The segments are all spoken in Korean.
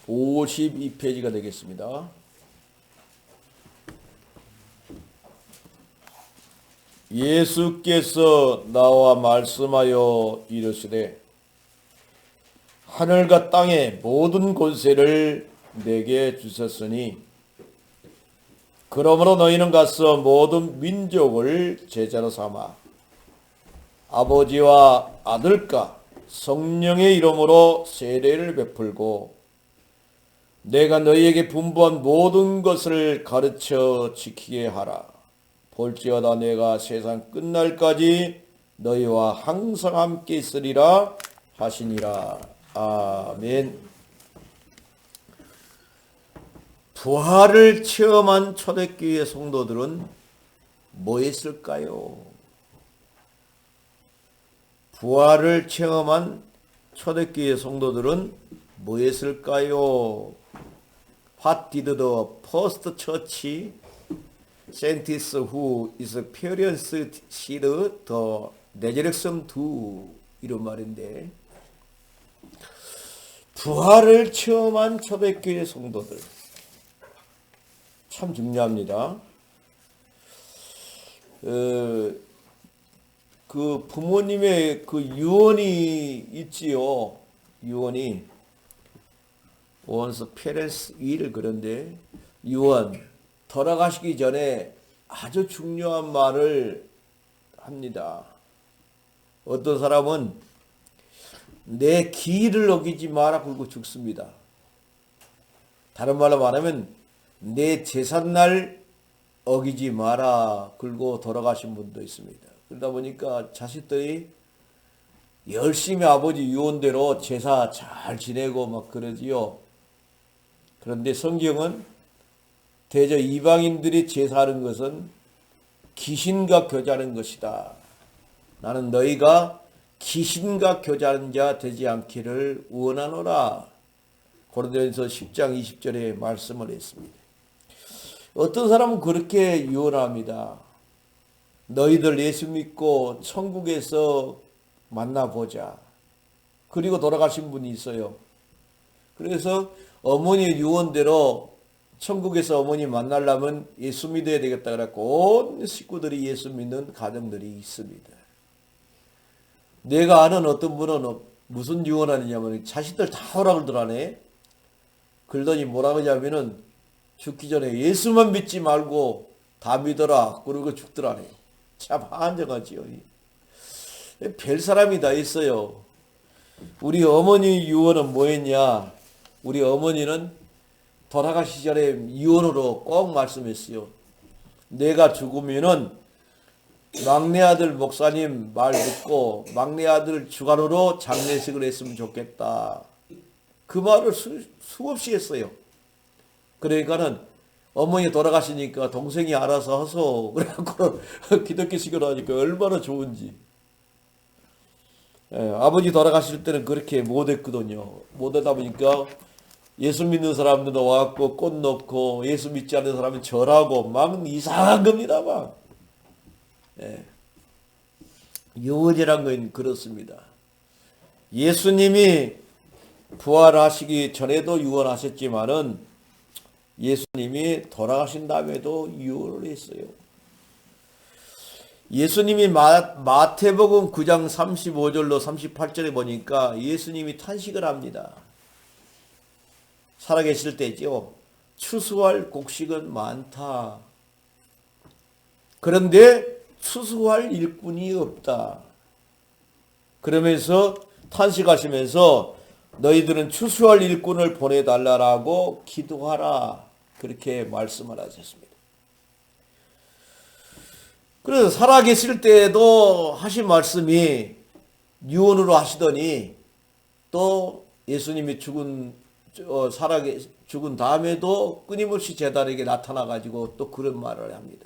52페이지가 되겠습니다. 예수께서 나와 말씀하여 이르시되 하늘과 땅의 모든 권세를 내게 주셨으니 그러므로 너희는 가서 모든 민족을 제자로 삼아 아버지와 아들과 성령의 이름으로 세례를 베풀고 내가 너희에게 분부한 모든 것을 가르쳐 지키게 하라. 볼지어다 내가 세상 끝날까지 너희와 항상 함께 있으리라 하시니라. 아멘. 부활을 체험한 초대교회 성도들은 뭐 했을까요? 부활을 체험한 초대교회 성도들은 뭐 했을까요? What did the first church saints who experienced the resurrection do? 이런 말인데, 부활을 체험한 초대교회 성도들 참 중요합니다. 그 부모님의 그 유언이 있지요. 유언이 once parents will, 그런데 유언, 돌아가시기 전에 아주 중요한 말을 합니다. 어떤 사람은 내 기일을 어기지 마라 굴고 죽습니다. 다른 말로 말하면 내 제삿날 어기지 마라 굴고 돌아가신 분도 있습니다. 그러다 보니까 자식들이 열심히 아버지 유언대로 제사 잘 지내고 막 그러지요. 그런데 성경은 대저 이방인들이 제사하는 것은 귀신과 교제하는 것이다. 나는 너희가 귀신과 교제하는 자 되지 않기를 원하노라. 고린도전서 10장 20절에 말씀을 했습니다. 어떤 사람은 그렇게 유언합니다. 너희들 예수 믿고 천국에서 만나보자. 그리고 돌아가신 분이 있어요. 그래서 어머니의 유언대로 천국에서 어머니 만나려면 예수 믿어야 되겠다 그래갖고 온 식구들이 예수 믿는 가정들이 있습니다. 내가 아는 어떤 분은 무슨 유언하느냐면 자식들 다 오라고 들하네. 그러더니 뭐라 그러냐면은 죽기 전에 예수만 믿지 말고 다 믿어라. 그러고 죽더라네요. 참 한정하지요. 별 사람이 다 있어요. 우리 어머니 유언은 뭐였냐? 우리 어머니는 돌아가시 전에 유언으로 꼭 말씀했어요. 내가 죽으면은 막내 아들 목사님 말 듣고 막내 아들 주관으로 장례식을 했으면 좋겠다. 그 말을 수없이 했어요. 그러니까는 어머니 돌아가시니까 동생이 알아서 하소. 그래갖고 기독교식으로 하니까 얼마나 좋은지. 아버지 돌아가실 때는 그렇게 못했거든요. 못하다 보니까 예수 믿는 사람들도 와갖고 꽃 넣고 예수 믿지 않는 사람은 절하고 막 이상한 겁니다. 막. 유언이란 건 그렇습니다. 예수님이 부활하시기 전에도 유언하셨지만은 예수님이 돌아가신 다음에도 유언을 했어요. 예수님이 마태복음 9장 35절로 38절에 보니까 예수님이 탄식을 합니다. 살아계실 때죠. 추수할 곡식은 많다. 그런데 추수할 일꾼이 없다. 그러면서 탄식하시면서 너희들은 추수할 일꾼을 보내달라고 기도하라. 그렇게 말씀을 하셨습니다. 그래서 살아계실 때에도 하신 말씀이 유언으로 하시더니 또 예수님이 죽은 다음에도 끊임없이 제자에게 나타나가지고 또 그런 말을 합니다.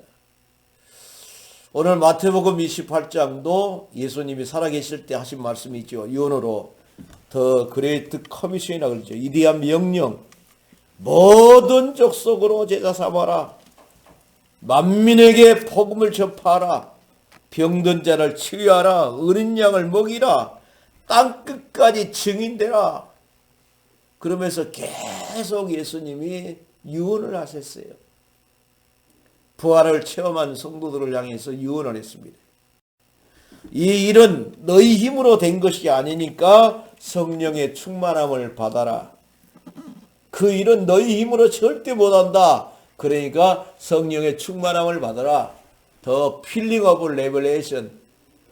오늘 마태복음 28장도 예수님이 살아계실 때 하신 말씀이 있죠. 유언으로 더 그레이트 커미션이라고 그러죠. 위대한 명령. 모든 족속으로 제자 삼아라. 만민에게 복음을 전파하라. 병든 자를 치유하라. 어린 양을 먹이라. 땅끝까지 증인되라. 그러면서 계속 예수님이 유언을 하셨어요. 부활을 체험한 성도들을 향해서 유언을 했습니다. 이 일은 너희 힘으로 된 것이 아니니까 성령의 충만함을 받아라. 그 일은 너희 힘으로 절대 못한다. 그러니까 성령의 충만함을 받아라. 더 필링 오브 레벨레이션,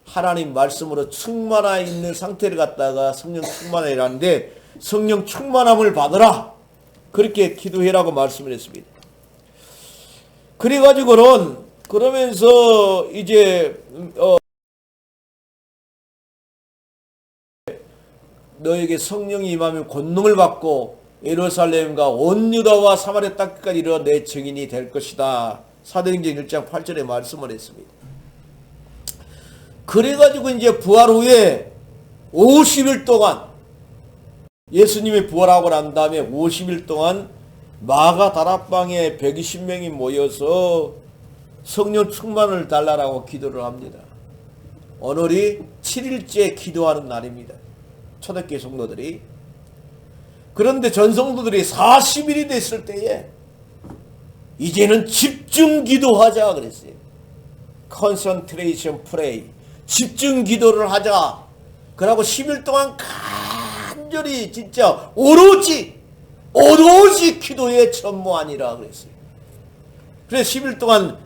하나님 말씀으로 충만해 있는 상태를 갖다가 성령 충만이라는데 성령 충만함을 받아라. 그렇게 기도해라고 말씀을 했습니다. 그래가지고는 그러면서 이제 너에게 성령이 임하면 권능을 받고 예루살렘과 온 유다와 사마리아 땅까지 이르러 내 증인이 될 것이다. 사도행전 1장 8절에 말씀을 했습니다. 그래가지고 이제 부활 후에 50일 동안 예수님이 부활하고 난 다음에 50일 동안 마가 다락방에 120명이 모여서 성령 충만을 달라라고 기도를 합니다. 오늘이 7일째 기도하는 날입니다. 초대교회 성도들이. 그런데 전 성도들이 40일이 됐을 때에 이제는 집중 기도하자 그랬어요. Concentration Pray. 집중 기도를 하자. 그러고 10일 동안 간절히 진짜 오로지 기도에 전무하니라 그랬어요. 그래서 10일 동안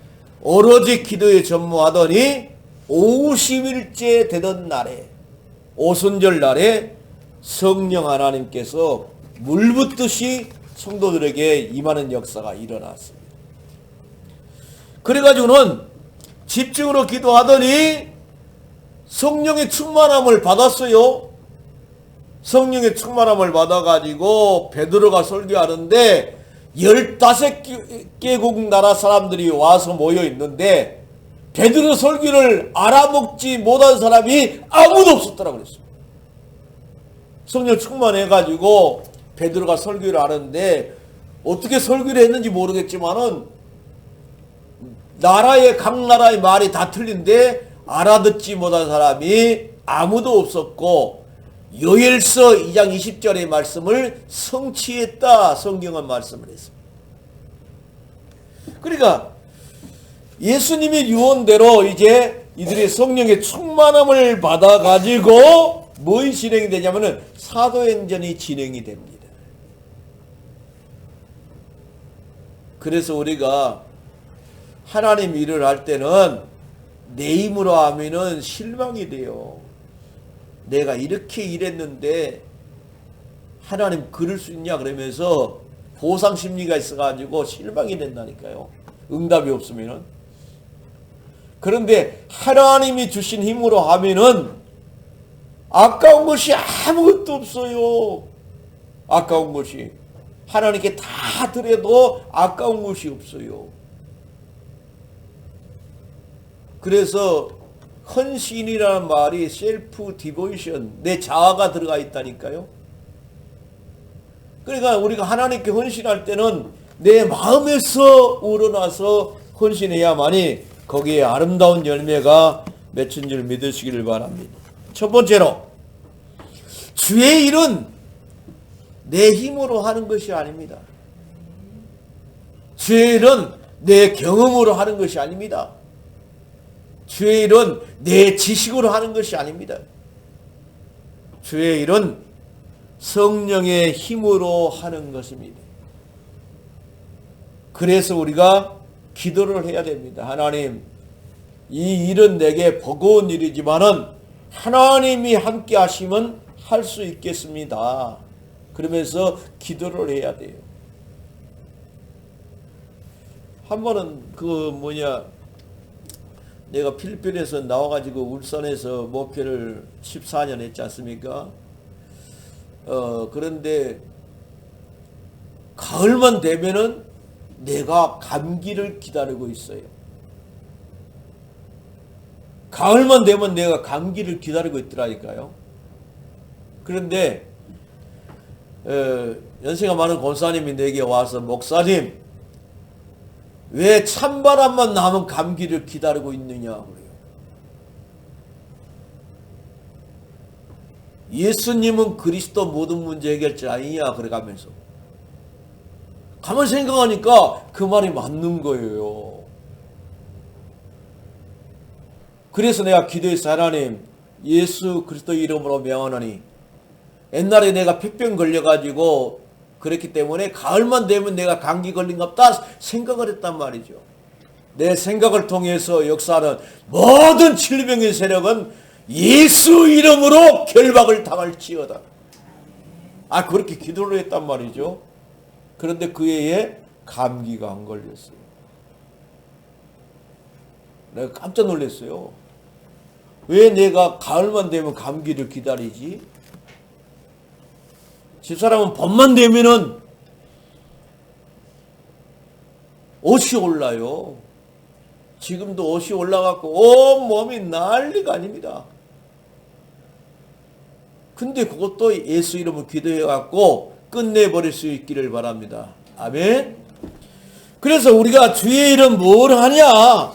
오로지 기도에 전무하더니 50일째 되던 날에 오순절 날에 성령 하나님께서 물 붓듯이 성도들에게 임하는 역사가 일어났습니다. 그래가지고는 집중으로 기도하더니 성령의 충만함을 받았어요. 성령의 충만함을 받아가지고 베드로가 설교하는데 15개국 나라 사람들이 와서 모여 있는데 베드로 설교를 알아먹지 못한 사람이 아무도 없었더라고 그랬어요. 성령 충만해가지고 베드로가 설교를 하는데 어떻게 설교를 했는지 모르겠지만은 각 나라의 말이 다 틀린데 알아듣지 못한 사람이 아무도 없었고 요엘서 2장 20절의 말씀을 성취했다. 성경은 말씀을 했습니다. 그러니까 예수님의 유언대로 이제 이들이 성령의 충만함을 받아가지고 뭐이 진행이 되냐면은 사도행전이 진행이 됩니다. 그래서 우리가 하나님 일을 할 때는 내 힘으로 하면은 실망이 돼요. 내가 이렇게 일했는데 하나님 그럴 수 있냐 그러면서 보상 심리가 있어가지고 실망이 된다니까요. 응답이 없으면은. 그런데 하나님이 주신 힘으로 하면은 아까운 것이 아무것도 없어요. 아까운 것이. 하나님께 다 드려도 아까운 것이 없어요. 그래서 헌신이라는 말이 셀프 디보이션, 내 자아가 들어가 있다니까요. 그러니까 우리가 하나님께 헌신할 때는 내 마음에서 우러나서 헌신해야만이 거기에 아름다운 열매가 맺힌 줄 믿으시기를 바랍니다. 첫 번째로, 주의 일은 내 힘으로 하는 것이 아닙니다. 주의 일은 내 경험으로 하는 것이 아닙니다. 주의 일은 내 지식으로 하는 것이 아닙니다. 주의 일은 성령의 힘으로 하는 것입니다. 그래서 우리가 기도를 해야 됩니다. 하나님, 이 일은 내게 버거운 일이지만은 하나님이 함께 하시면 할 수 있겠습니다. 그러면서 기도를 해야 돼요. 한 번은 내가 필리핀에서 나와가지고 울산에서 목회를 14년 했지 않습니까? 그런데 가을만 되면은 내가 감기를 기다리고 있어요. 가을만 되면 내가 감기를 기다리고 있더라니까요. 그런데 연세가 많은 권사님이 내게 와서, 목사님, 왜 찬바람만 나면 감기를 기다리고 있느냐 그래요. 예수님은 그리스도 모든 문제 해결자 아니냐 그래가면서 가만히 생각하니까 그 말이 맞는 거예요. 그래서 내가 기도했어. 하나님, 예수 그리스도 이름으로 명하노니 옛날에 내가 폐병 걸려가지고 그랬기 때문에 가을만 되면 내가 감기 걸린갑다 생각을 했단 말이죠. 내 생각을 통해서 역사하는 모든 질병의 세력은 예수 이름으로 결박을 당할지어다. 그렇게 기도를 했단 말이죠. 그런데 그 해에 감기가 안 걸렸어요. 내가 깜짝 놀랐어요. 왜 내가 가을만 되면 감기를 기다리지? 집사람은 봄만 되면은 옷이 올라요. 지금도 옷이 올라갖고 온 몸이 난리가 아닙니다. 근데 그것도 예수 이름으로 기도해갖고 끝내버릴 수 있기를 바랍니다. 아멘. 그래서 우리가 주의 이름 뭘 하냐?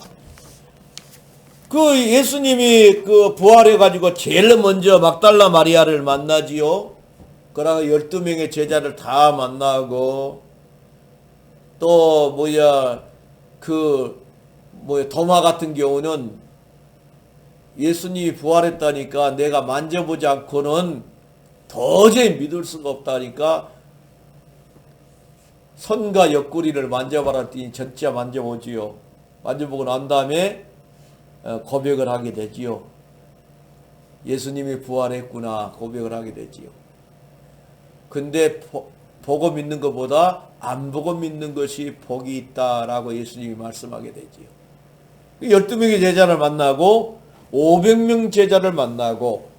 그 예수님이 그 부활해가지고 제일 먼저 막달라 마리아를 만나지요. 그러고 12명의 제자를 다 만나고 또 도마 같은 경우는 예수님이 부활했다니까 내가 만져보지 않고는 도저히 믿을 수가 없다니까 손과 옆구리를 만져봐라 했더니 진짜 만져보지요. 만져보고 난 다음에 고백을 하게 되지요. 예수님이 부활했구나 고백을 하게 되지요. 근데 보고 믿는 것보다 안 보고 믿는 것이 복이 있다라고 예수님이 말씀하게 되지요. 12명의 제자를 만나고 500명 제자를 만나고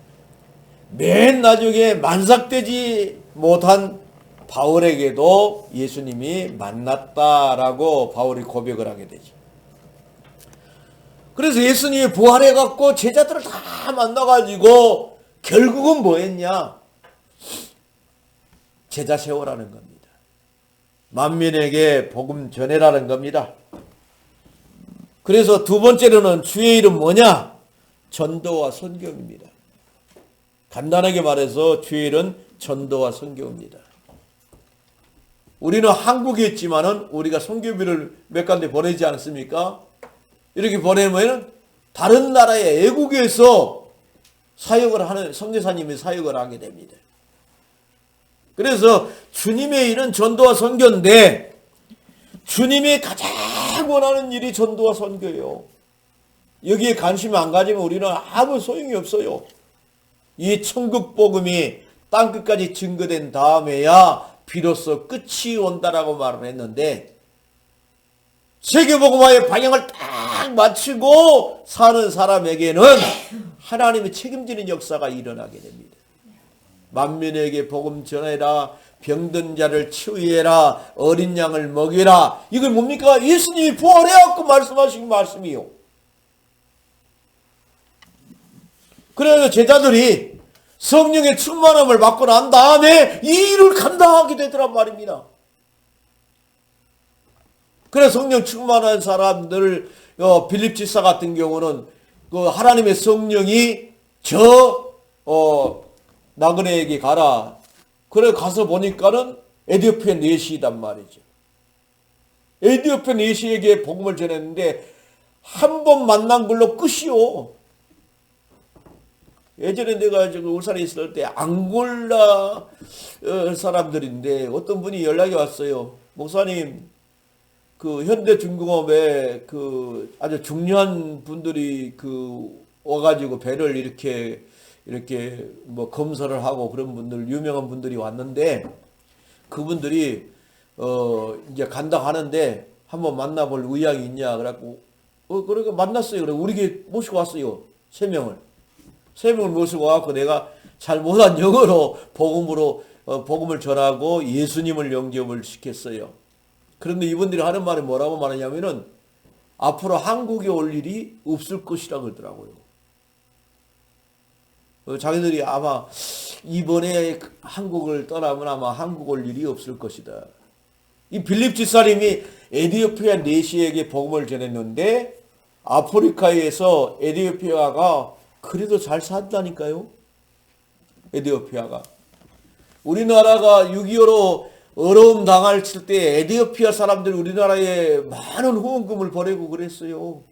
맨 나중에 만삭되지 못한 바울에게도 예수님이 만났다라고 바울이 고백을 하게 되죠. 그래서 예수님이 부활해갖고 제자들을 다 만나가지고 결국은 뭐 했냐? 제자 세워라는 겁니다. 만민에게 복음 전해라는 겁니다. 그래서 두 번째로는 주의 이름 뭐냐? 전도와 선교입니다. 간단하게 말해서 주의 이름 전도와 선교입니다. 우리는 한국에 있지만은 우리가 선교비를 몇 군데 보내지 않습니까? 이렇게 보내면 다른 나라의 애국에서 사역을 하는 선교사님이 사역을 하게 됩니다. 그래서 주님의 일은 전도와 선교인데 주님이 가장 원하는 일이 전도와 선교예요. 여기에 관심 안 가지면 우리는 아무 소용이 없어요. 이 천국 복음이 땅끝까지 증거된 다음에야 비로소 끝이 온다라고 말을 했는데 세계복음화의 방향을 딱 맞추고 사는 사람에게는 하나님이 책임지는 역사가 일어나게 됩니다. 만민에게 복음 전해라, 병든 자를 치유해라, 어린 양을 먹이라. 이건 뭡니까? 예수님이 부활해갖고 말씀하신 말씀이요. 그래서 제자들이 성령의 충만함을 받고 난 다음에 이 일을 감당하게 되더란 말입니다. 그래서 성령 충만한 사람들, 빌립 지사 같은 경우는 그 하나님의 성령이 나그네에게 가라. 그래 가서 보니까는 에디오피아 내시이단 말이죠. 에디오피아 내시에게 복음을 전했는데 한 번 만난 걸로 끝이요. 예전에 내가 울산에 있을 때 앙골라 사람들인데 어떤 분이 연락이 왔어요. 목사님, 그 현대중공업에 그 아주 중요한 분들이 그 와가지고 배를 이렇게 뭐 검사를 하고 그런 분들, 유명한 분들이 왔는데 그분들이 이제 간다 하는데 한번 만나볼 의향이 있냐 그래갖고 그러니까 만났어요. 그래 우리 모시고 왔어요. 3명을 모시고 와갖고 내가 잘 못한 영어로 복음을 전하고 예수님을 영접을 시켰어요. 그런데 이분들이 하는 말이 뭐라고 말하냐면은 앞으로 한국에 올 일이 없을 것이라고 그러더라고요. 자기들이 아마 이번에 한국을 떠나면 아마 한국 올 일이 없을 것이다. 이 빌립 집사님이 에디오피아 내시에게 복음을 전했는데 아프리카에서 에디오피아가 그래도 잘 산다니까요. 에티오피아가. 우리나라가 6.25로 어려움 당할 때 에티오피아 사람들이 우리나라에 많은 후원금을 보내고 그랬어요.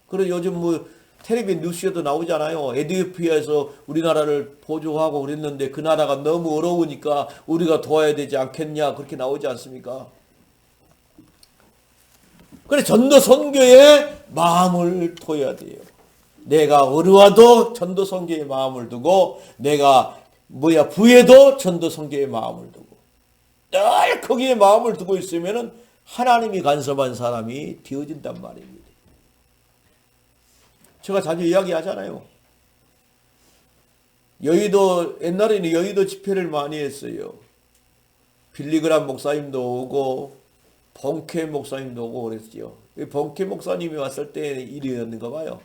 그래서 요즘 뭐 텔레비 뉴스에도 나오잖아요. 에티오피아에서 우리나라를 보조하고 그랬는데 그 나라가 너무 어려우니까 우리가 도와야 되지 않겠냐 그렇게 나오지 않습니까? 그래 전도 선교에 마음을 둬야 돼요. 내가 어려워도 전도 선교에 마음을 두고 내가 부에도 전도 선교에 마음을 두고 늘 거기에 마음을 두고 있으면은 하나님이 간섭한 사람이 되어진단 말입니다. 제가 자주 이야기하잖아요. 여의도 옛날에는 여의도 집회를 많이 했어요. 빌리그람 목사님도 오고 본캐 목사님도 오고 그랬죠. 본캐 목사님이 왔을 때 일이었는가 봐요.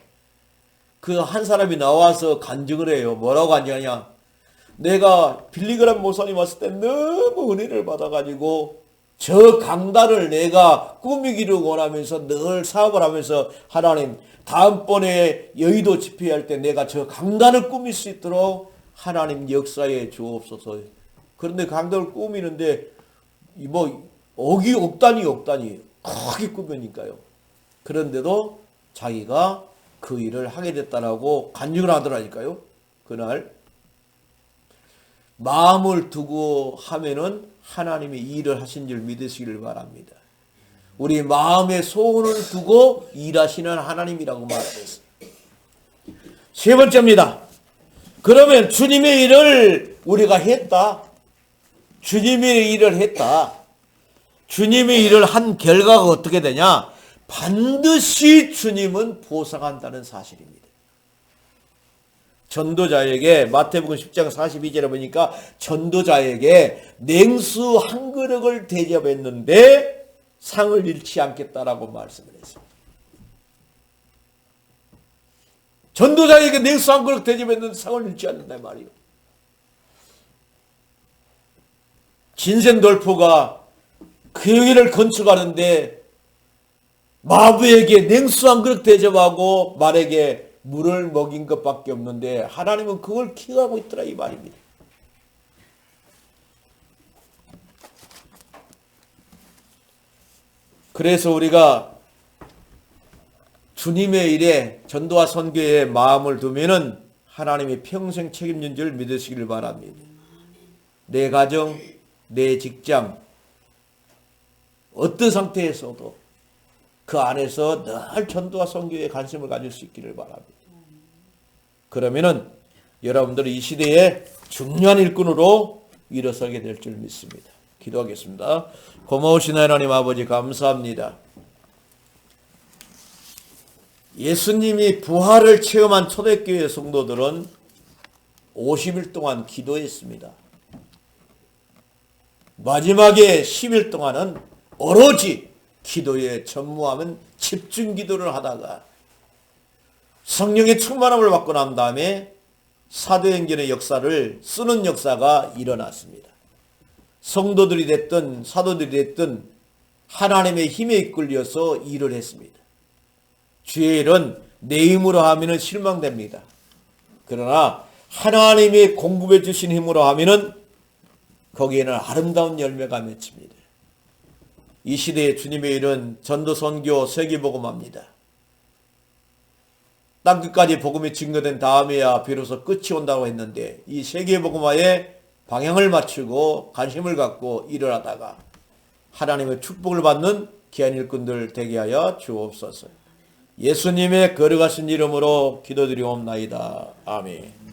그 한 사람이 나와서 간증을 해요. 뭐라고 간증하냐? 내가 빌리그람 목사님 왔을 때 너무 은혜를 받아가지고 저 강단을 내가 꾸미기를 원하면서 늘 사업을 하면서 하나님 다음번에 여의도 집회할 때 내가 저 강단을 꾸밀 수 있도록 하나님 역사에 주옵소서. 그런데 강단을 꾸미는데 억단이 크게 꾸미니까요. 그런데도 자기가 그 일을 하게 됐다라고 간증을 하더라니까요. 그날 마음을 두고 하면은 하나님이 일을 하신 줄 믿으시기를 바랍니다. 우리 마음에 소원을 두고 일하시는 하나님이라고 말했어요. 세 번째입니다. 그러면 주님의 일을 우리가 했다. 주님의 일을 했다. 주님의 일을 한 결과가 어떻게 되냐? 반드시 주님은 보상한다는 사실입니다. 전도자에게 마태복음 10장 42절에 보니까 전도자에게 냉수 한 그릇을 대접했는데 상을 잃지 않겠다라고 말씀을 했습니다. 전도자에게 냉수 한 그릇 대접했는데 상을 잃지 않는다 말이에요. 진센돌프가 그 길을 건축하는데 마부에게 냉수 한 그릇 대접하고 말에게 물을 먹인 것밖에 없는데 하나님은 그걸 기억하고 있더라 이 말입니다. 그래서 우리가 주님의 일에 전도와 선교에 마음을 두면은 하나님이 평생 책임진 줄 믿으시길 바랍니다. 내 가정, 내 직장, 어떤 상태에서도 그 안에서 늘 전도와 선교에 관심을 가질 수 있기를 바랍니다. 그러면은 여러분들이 이 시대에 중요한 일꾼으로 일어서게 될 줄 믿습니다. 기도하겠습니다. 고마우신 하나님 아버지 감사합니다. 예수님이 부활을 체험한 초대교회 성도들은 50일 동안 기도했습니다. 마지막에 10일 동안은 오로지 기도에 전무하면 집중 기도를 하다가 성령의 충만함을 받고 난 다음에 사도행전의 역사를 쓰는 역사가 일어났습니다. 성도들이 됐든 사도들이 됐든 하나님의 힘에 이끌려서 일을 했습니다. 주의 일은 내 힘으로 하면 실망됩니다. 그러나 하나님이 공급해 주신 힘으로 하면 거기에는 아름다운 열매가 맺힙니다. 이 시대에 주님의 일은 전도 선교 세계복음합니다. 땅끝까지 복음이 증거된 다음에야 비로소 끝이 온다고 했는데 이 세계복음화에 방향을 맞추고 관심을 갖고 일을 하다가 하나님의 축복을 받는 귀한 일꾼들 되게 하여 주옵소서. 예수님의 거룩하신 이름으로 기도드리옵나이다. 아멘.